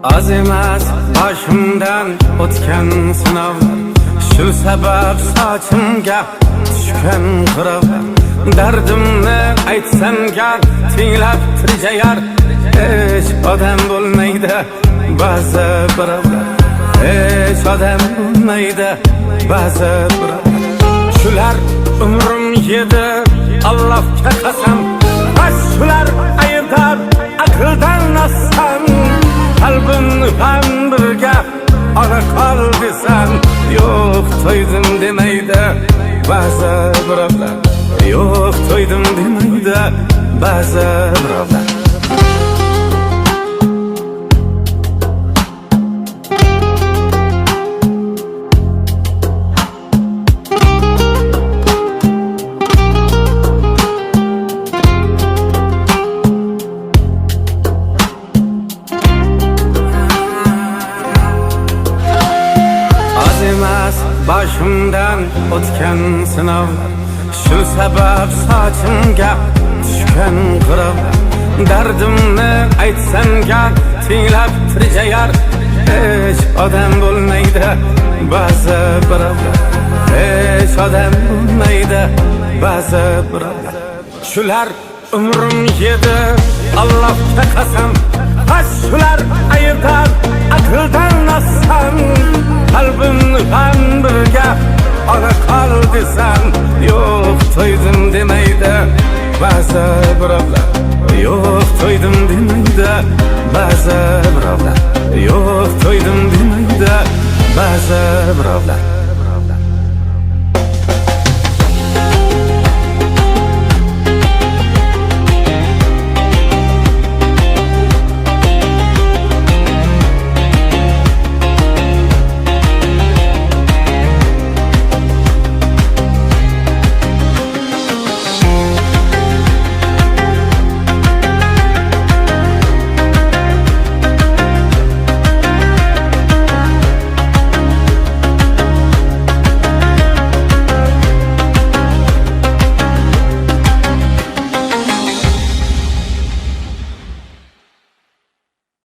Az emas boshimdan o'tgan sinovlar, shu sabab sochimga tushgan qirovlar. Dardimni aytsam gar tinglab tirjayar, hech odam bo'lmaydi ba'zi birovlar, hech odam bo'lmaydi ba'zi birovlar. Shular umrim yedi Allohga qasam, bas shular ayrdab aqldan ossam, qalbimni ham birga ola qol desam, yo'q to'ydim demaydi ba'zi birovlar, yo'q to'ydim demaydi ba'zi birovlar. Boshimdan o'tgan sinovlar, shu sabab sochimga tushgan qirovlar. Dardimni aytsam gar tinglab tirjayar, hech odam bo'lmaydi ba'zi birovlar, hech odam bo'lmaydi ba'zi birovlar. Shular umrim yedi Allohga qasam, bas shular ayrdab aqldan ossam, qalbimni ham birga ola qol desam, yo'q to'ydim demaydi ba'zi birovlar, yo'q to'ydim demaydi ba'zi birovlar, yo'q to'ydim demaydi ba'zi birovlar.